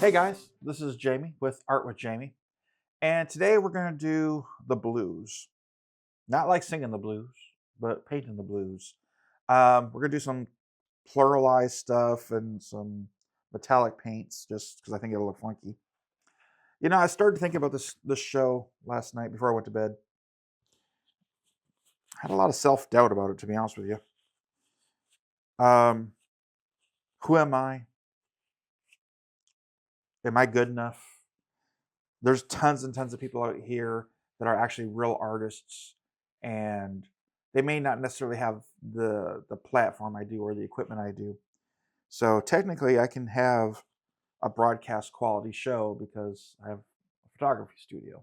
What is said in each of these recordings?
Hey guys, this is Jamie with Art with Jamie, and today we're going to do the blues. Not like singing the blues, but painting the blues. We're going to do some pluralized stuff and some metallic paints just because I think it'll look funky. You know, I started thinking about this show last night before I went to bed. I had a lot of self-doubt about it, to be honest with you. Um, who am I? Am I good enough? There's tons and tons of people out here that are actually real artists, and they may not necessarily have the platform I do or the equipment I do. So technically I can have a broadcast quality show because I have a photography studio.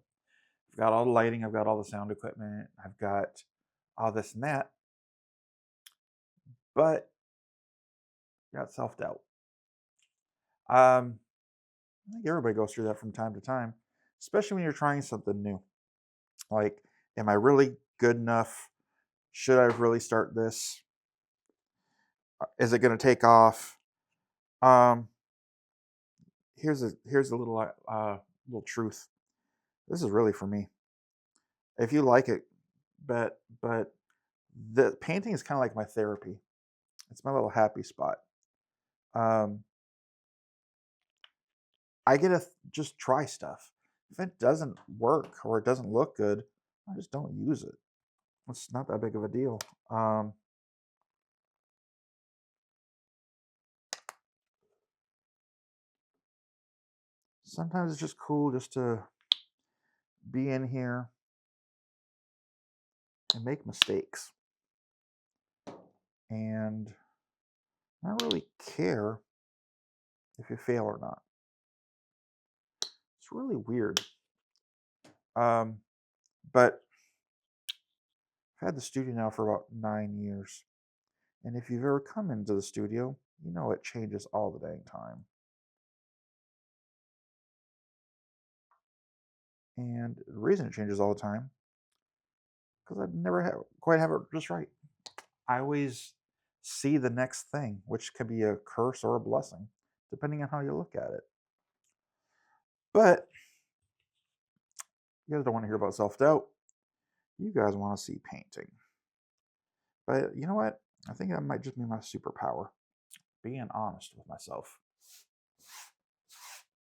I've got all the lighting, I've got all the sound equipment, I've got all this and that, but I got self-doubt. I think everybody goes through that from time to time, especially when you're trying something new. Like, am I really good enough? Should I really start this? Is it going to take off? Um, here's a little truth. This is really for me. If you like it, but the painting is kind of like my therapy. It's my little happy spot. Um, I get to just try stuff. If it doesn't work or it doesn't look good, I just don't use it. It's not that big of a deal. Sometimes it's just cool just to be in here and make mistakes and not really care if you fail or not. It's really weird. But I've had the studio now for about 9 years. And if you've ever come into the studio, you know it changes all the dang time. And the reason it changes all the time, because I never quite have it just right. I always see the next thing, which could be a curse or a blessing, depending on how you look at it. But you guys don't want to hear about self-doubt. You guys want to see painting. But you know what? I think that might just be my superpower, being honest with myself.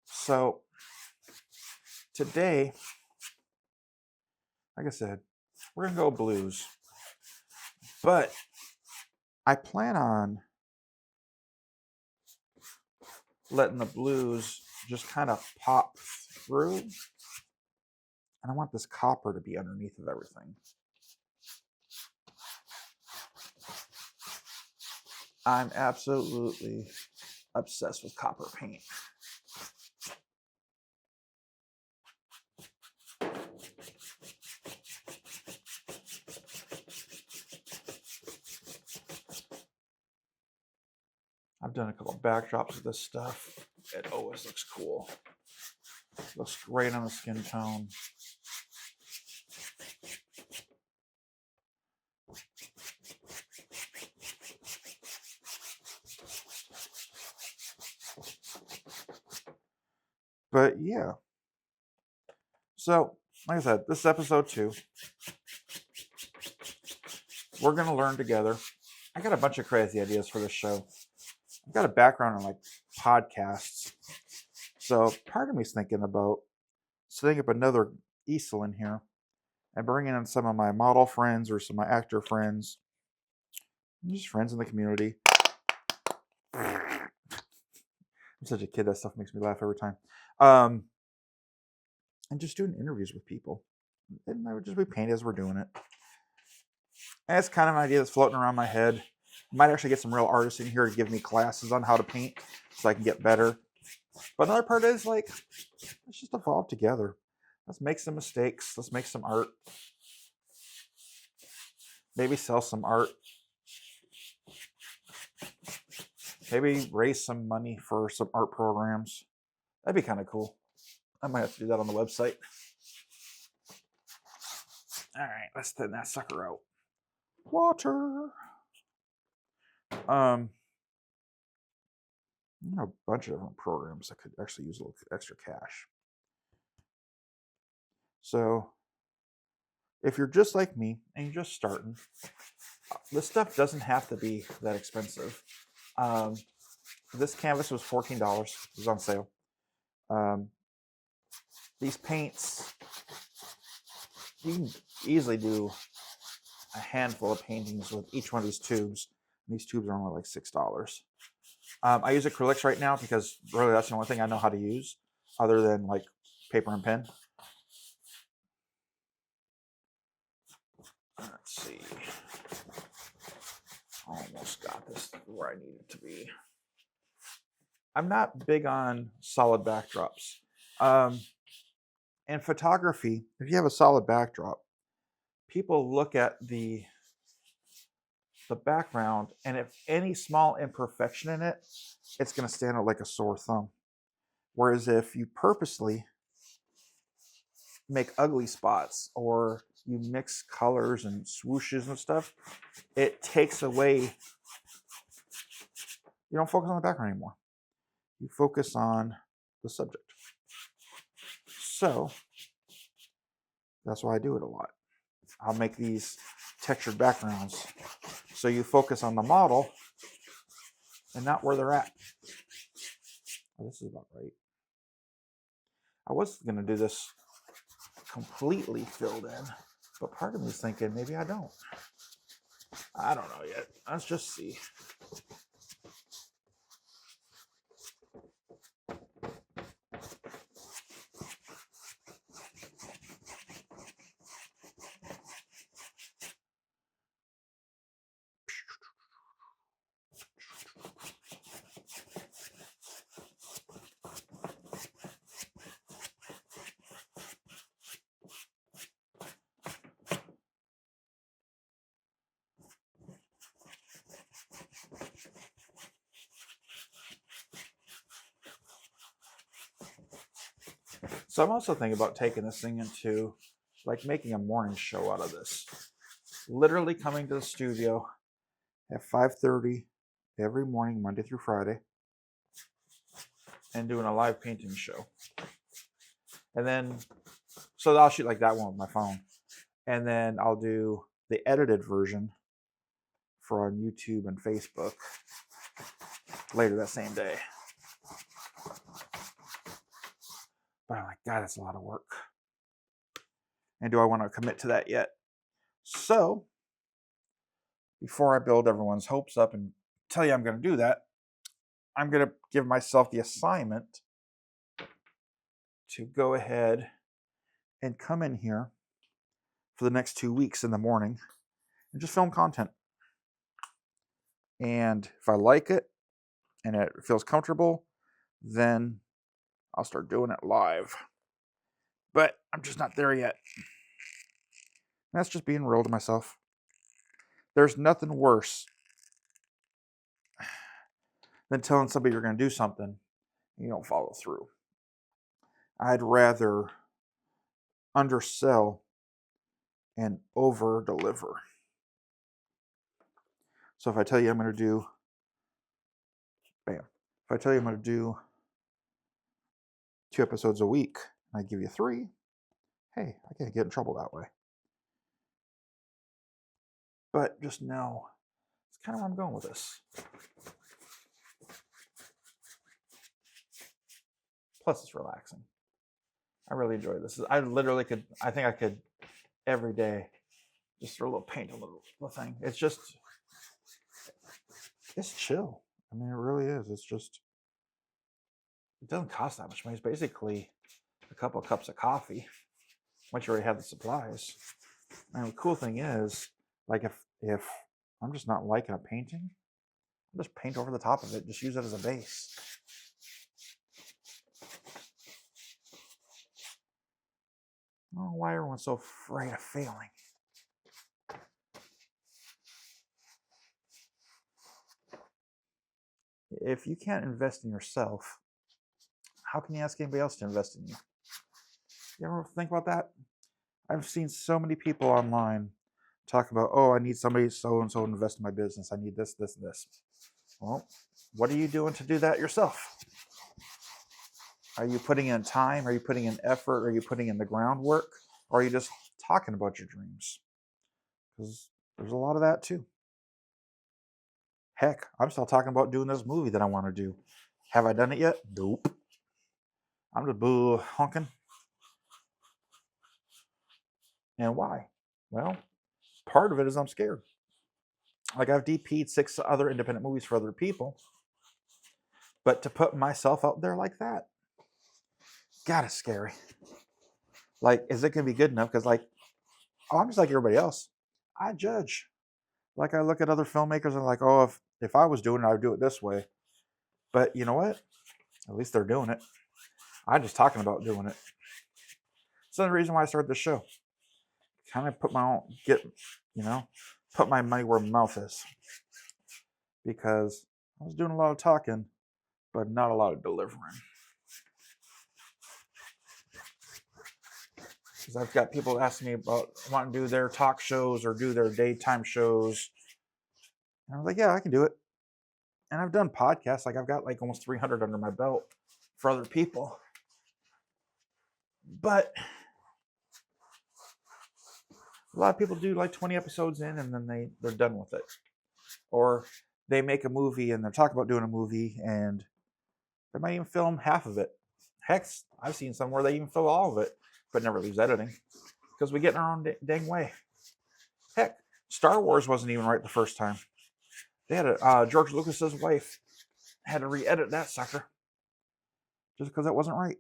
So today, like I said, we're going to go blues. But I plan on letting the blues just kind of pop through. And I want this copper to be underneath of everything. I'm absolutely obsessed with copper paint. I've done a couple backdrops of this stuff. It always looks cool. Looks great on the skin tone. But yeah. So, like I said, this is episode 2. We're going to learn together. I got a bunch of crazy ideas for this show. I've got a background in like podcasts. So part of me is thinking about setting up another easel in here and bringing in some of my model friends or some of my actor friends, just friends in the community. I'm such a kid, that stuff makes me laugh every time. And just doing interviews with people. And I would just be painting as we're doing it. And it's kind of an idea that's floating around my head. I might actually get some real artists in here to give me classes on how to paint so I can get better. But another part is like, let's just evolve together. Let's make some mistakes. Let's make some art. Maybe sell some art. Maybe raise some money for some art programs. That'd be kind of cool. I might have to do that on the website. All right, let's thin that sucker out. Water. A bunch of different programs that could actually use a little extra cash. So if you're just like me and you're just starting, this stuff doesn't have to be that expensive. This canvas was $14. It was on sale. These paints, you can easily do a handful of paintings with each one of these tubes. And these tubes are only like $6. I use acrylics right now because really that's the only thing I know how to use other than like paper and pen. Let's see. Almost got this where I need it to be. I'm not big on solid backdrops. In photography, if you have a solid backdrop, people look at the background, and if any small imperfection in it, it's going to stand out like a sore thumb. Whereas if you purposely make ugly spots or you mix colors and swooshes and stuff, it takes away, you don't focus on the background anymore. You focus on the subject. So that's why I do it a lot. I'll make these textured backgrounds so you focus on the model and not where they're at. Oh, this is about right. I was going to do this completely filled in, but part of me is thinking maybe I don't. I don't know yet. Let's just see. So I'm also thinking about taking this thing into like making a morning show out of this. Literally coming to the studio at 5:30 every morning, Monday through Friday, and doing a live painting show. And then, so I'll shoot like that one with my phone. And then I'll do the edited version for on YouTube and Facebook later that same day. But I'm like, God, that's a lot of work. And do I want to commit to that yet? So, before I build everyone's hopes up and tell you I'm going to do that, I'm going to give myself the assignment to go ahead and come in here for the next 2 weeks in the morning and just film content. And if I like it and it feels comfortable, then I'll start doing it live. But I'm just not there yet. That's just being real to myself. There's nothing worse than telling somebody you're going to do something and you don't follow through. I'd rather undersell and over deliver. So if I tell you I'm going to do, bam. If I tell you I'm going to do 2 episodes a week and I give you 3, hey, I can't get in trouble that way. But just know, it's kind of where I'm going with this. Plus, it's relaxing. I really enjoy this. I literally could, I think I could every day just throw a little paint on the thing. It's just, it's chill. I mean, it really is. It's just, it doesn't cost that much money. It's basically a couple of cups of coffee once you already have the supplies. And the cool thing is, like if I'm just not liking a painting, I'll just paint over the top of it. Just use it as a base. I don't know why everyone's so afraid of failing. If you can't invest in yourself, how can you ask anybody else to invest in you? You ever think about that? I've seen so many people online talk about, oh, I need somebody so-and-so to invest in my business. I need this, this, and this. Well, what are you doing to do that yourself? Are you putting in time? Are you putting in effort? Are you putting in the groundwork? Or are you just talking about your dreams? Because there's a lot of that too. Heck, I'm still talking about doing this movie that I want to do. Have I done it yet? Nope. I'm just boo honking. And why? Well, part of it is I'm scared. Like, I've DP'd 6 other independent movies for other people, but to put myself out there like that, God, it's scary. Like, is it gonna be good enough? Because, like, I'm just like everybody else. I judge. Like, I look at other filmmakers and like, oh, if I was doing it, I would do it this way. But you know what? At least they're doing it. I'm just talking about doing it. It's another reason why I started this show. Kind of put my own put my money where my mouth is. Because I was doing a lot of talking, but not a lot of delivering. Because I've got people asking me about wanting to do their talk shows or do their daytime shows. And I was like, yeah, I can do it. And I've done podcasts. Like, I've got like almost 300 under my belt for other people. But a lot of people do like 20 episodes in and then they're done with it. Or they make a movie and they're talking about doing a movie and they might even film half of it. Heck, I've seen some where they even film all of it, but never leaves editing. Because we get in our own dang way. Heck, Star Wars wasn't even right the first time. They had George Lucas's wife had to re-edit that sucker just because it wasn't right.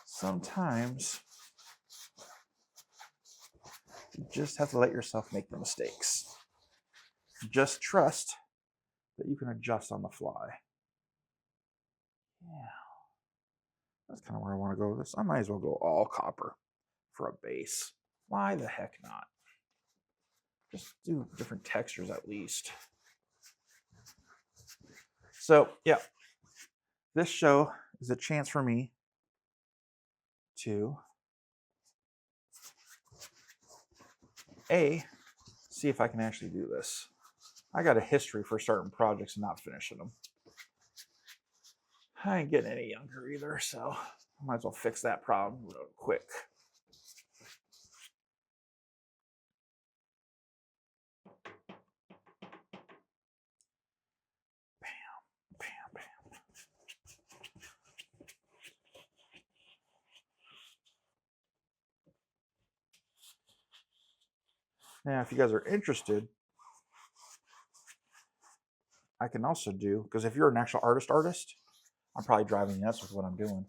Sometimes you just have to let yourself make the mistakes. Just trust that you can adjust on the fly. Yeah, that's kind of where I want to go with this. I might as well go all copper for a base. Why the heck not? Just do different textures at least. So, yeah, this show is a chance for me to see if I can actually do this. I got a history for starting projects and not finishing them. I ain't getting any younger either, so I might as well fix that problem real quick. Bam, bam, bam. Now, if you guys are interested, I can also do, because if you're an actual artist, I'm probably driving nuts with what I'm doing.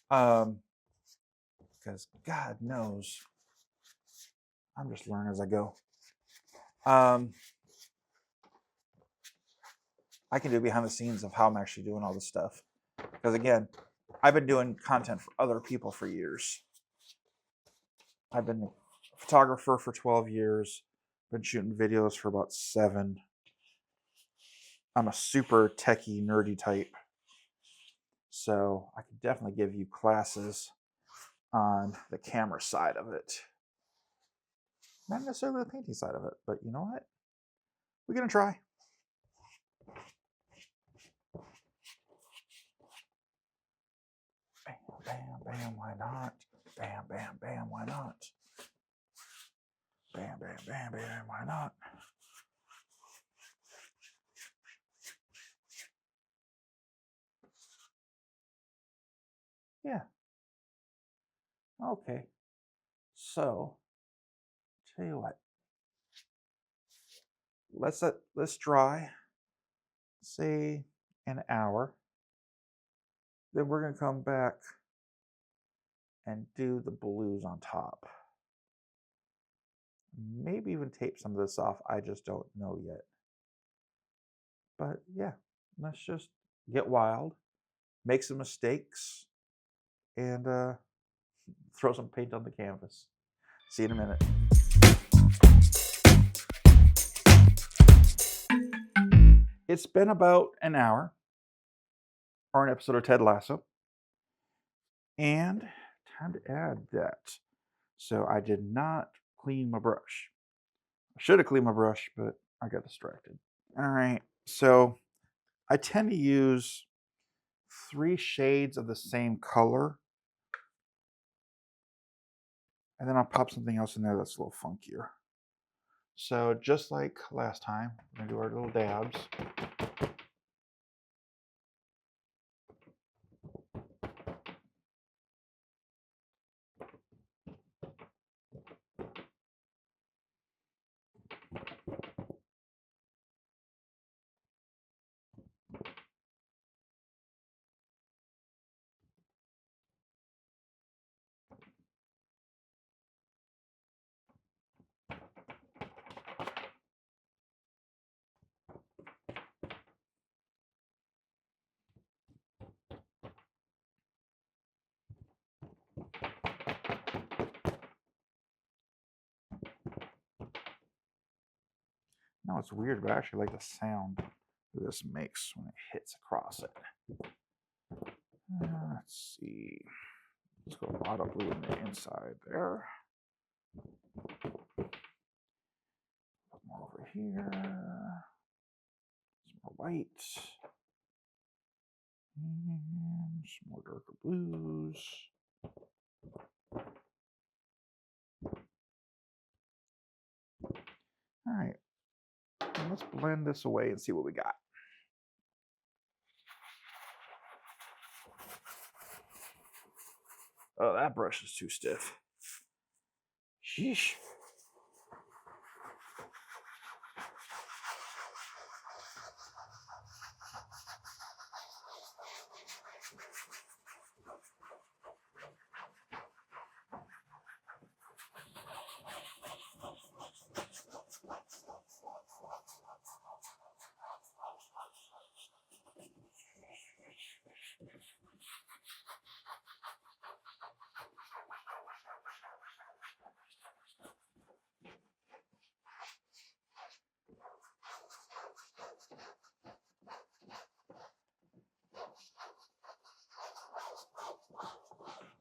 Because God knows, I'm just learning as I go. I can do behind the scenes of how I'm actually doing all this stuff. Because again, I've been doing content for other people for years. I've been a photographer for 12 years, been shooting videos for about 7. I'm a super techie, nerdy type. So I could definitely give you classes on the camera side of it. Not necessarily the painting side of it, but you know what? We're going to try. Bam, bam, bam, why not? Bam, bam, bam, why not? Bam, bam, bam, bam, why not? Yeah. Okay. So, tell you what. Let's dry, say an hour. Then we're going to come back and do the blues on top. Maybe even tape some of this off. I just don't know yet. But yeah, let's just get wild, make some mistakes, and throw some paint on the canvas. See you in a minute. It's been about an hour, or an episode of Ted Lasso. And time to add that. So I did not clean my brush. I should have cleaned my brush, but I got distracted. All right, so I tend to use 3 shades of the same color, and then I'll pop something else in there that's a little funkier. So just like last time, we're gonna do our little dabs. Now it's weird, but I actually like the sound that this makes when it hits across it. Let's see. Let's go a lot of blue in the inside there. More over here. Some more white. And some more darker blues. All right. And let's blend this away and see what we got. Oh, that brush is too stiff. Sheesh.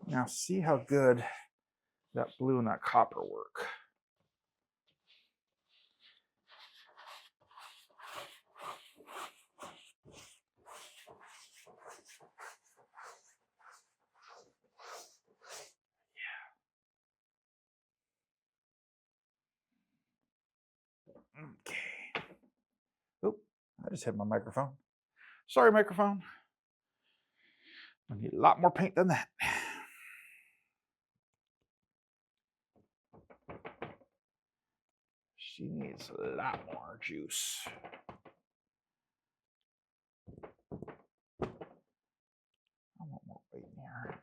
Now see how good that blue and that copper work. Okay. Oop, I just hit my microphone. Sorry, microphone. I need a lot more paint than that. She needs a lot more juice. I want more white in here.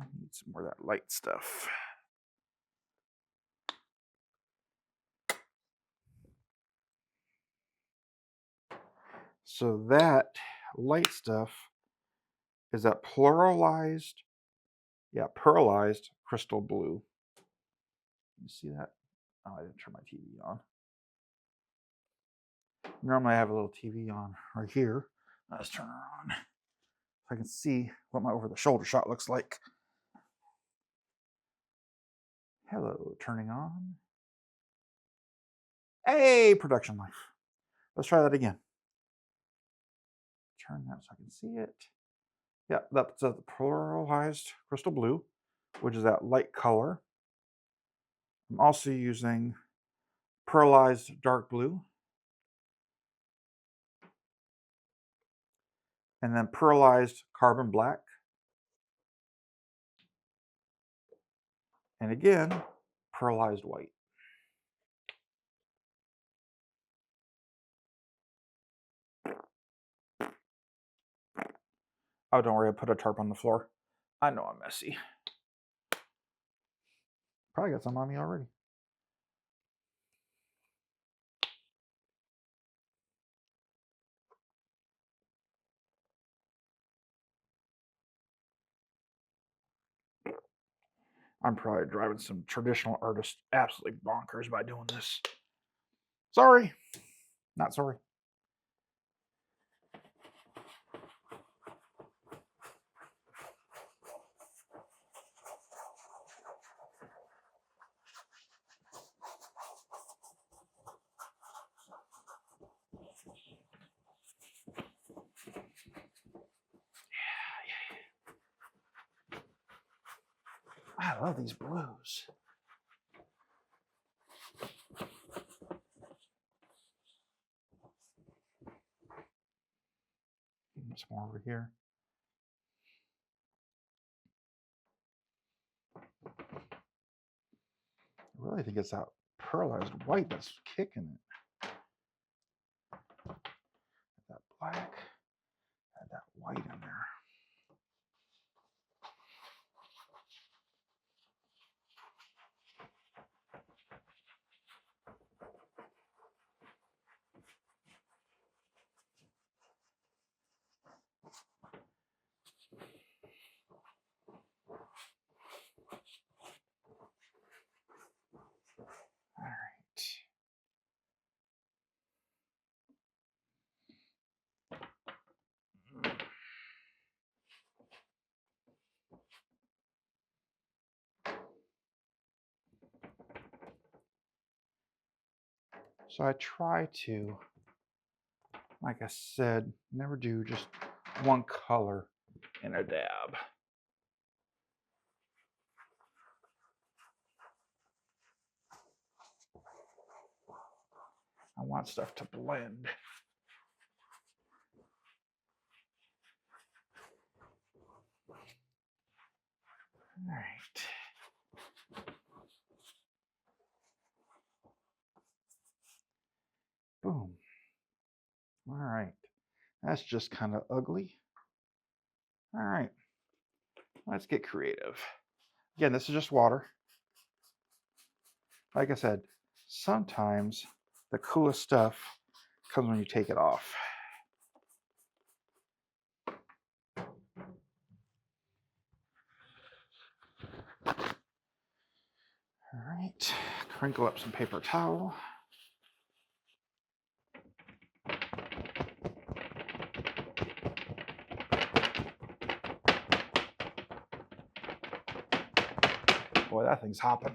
I need some more of that light stuff. So that light stuff is that pearlized crystal blue. You see that? Oh, I didn't turn my TV on. Normally I have a little TV on right here. Let's turn her on. So I can see what my over the shoulder shot looks like. Hello, turning on. Hey, production life. Let's try that again. Turn that so I can see it. Yeah, that's the pearlized crystal blue, which is that light color. I'm also using pearlized dark blue. And then pearlized carbon black. And again, pearlized white. Oh, don't worry, I put a tarp on the floor. I know I'm messy. Probably got some on me already. I'm probably driving some traditional artists absolutely bonkers by doing this. Sorry. Not sorry. I love these blues. Some more over here. I really think it's that pearlized white that's kicking it. That black, add that white in there. All right. So I try to, like I said, never do just one color in a dab. I want stuff to blend. All right. Boom. All right. That's just kind of ugly. All right. Let's get creative. Again, this is just water. Like I said, sometimes the coolest stuff comes when you take it off. All right, crinkle up some paper towel. Boy, that thing's hopping.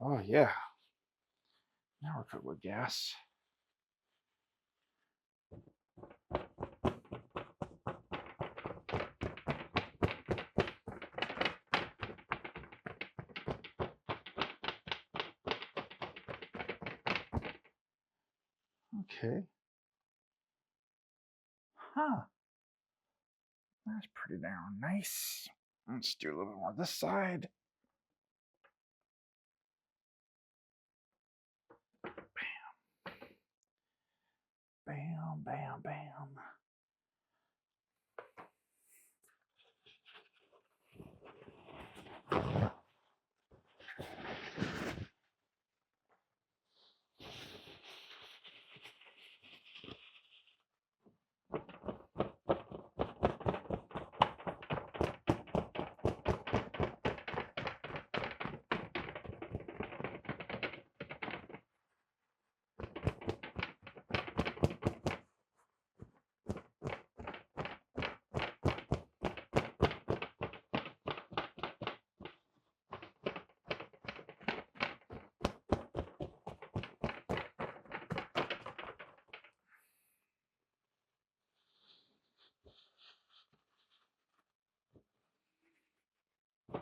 Oh yeah. Now we're cooked with gas. Okay. Huh. That's pretty darn nice. Let's do a little bit more this side. Bam, bam, bam.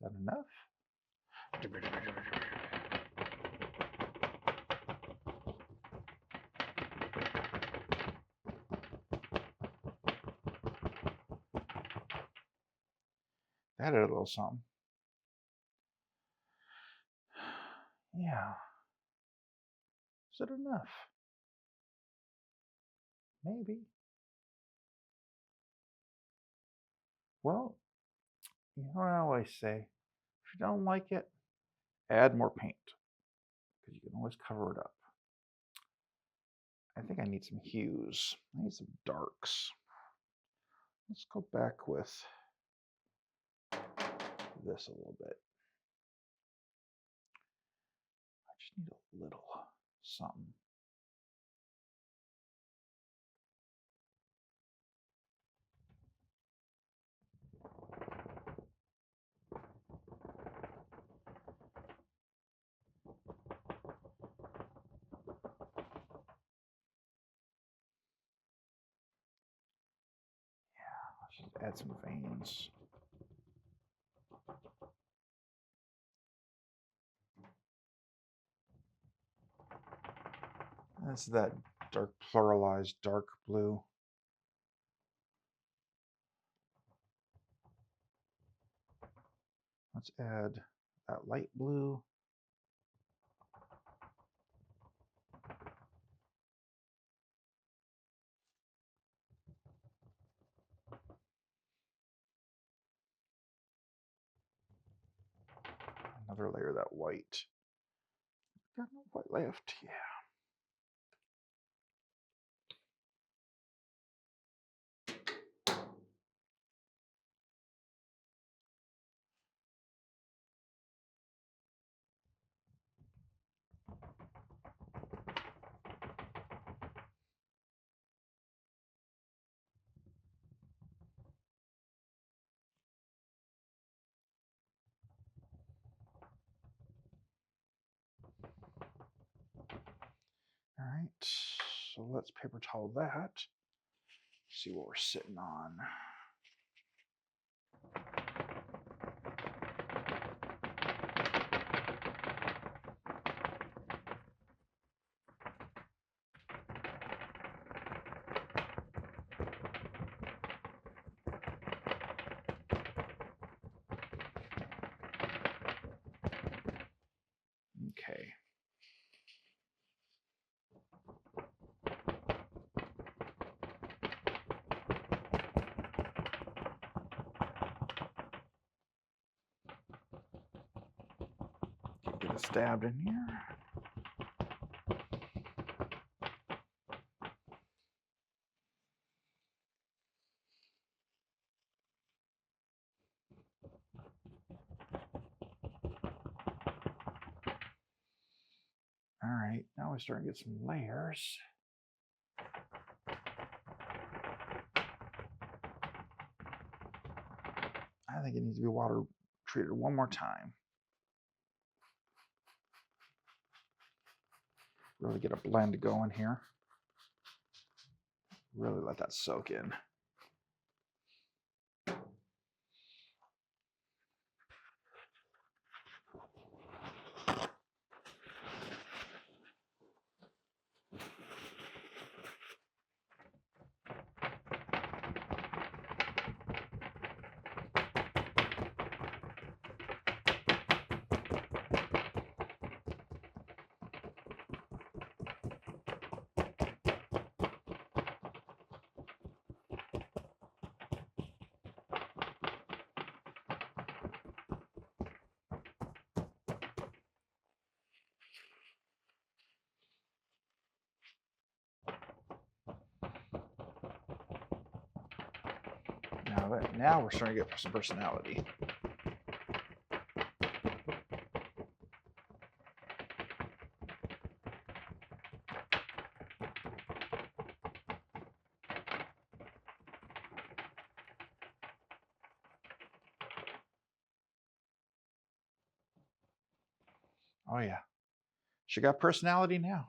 that enough? That added a little something. Yeah. Is it enough? Maybe. Well, you know what I always say? If you don't like it, add more paint, because you can always cover it up. I think I need some hues. I need some darks. Let's go back with this a little bit. I just need a little something. Let's just add some veins. That's that dark pluralized dark blue. Let's add that light blue. Another layer of that white. Got no white left, yeah. right, so let's paper towel that. See what we're sitting on. Okay. Get it stabbed in here. All right, now we're starting to get some layers. I think it needs to be water treated one more time. Really get a blend going here. Really let that soak in. Now we're starting to get some personality. Oh yeah, she got personality now.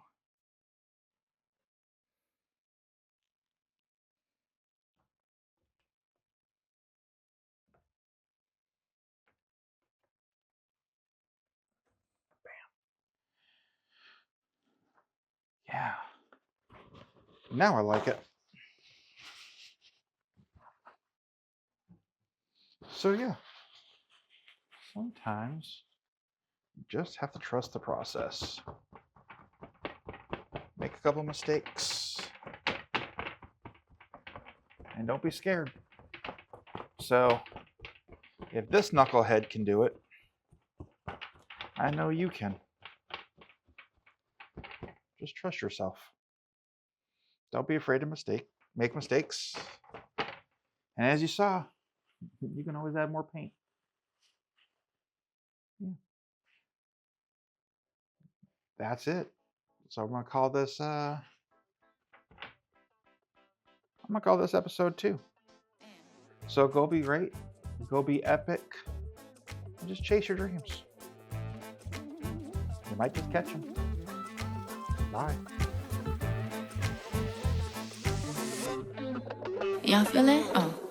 Yeah. Now I like it. So yeah, sometimes you just have to trust the process. Make a couple mistakes. And don't be scared. So if this knucklehead can do it, I know you can. Just trust yourself. Don't be afraid to make mistakes. And as you saw, you can always add more paint. Yeah. That's it. So I'm gonna call this episode 2. So go be great, go be epic, and just chase your dreams. You might just catch them. Bye. Y'all feel it? Oh.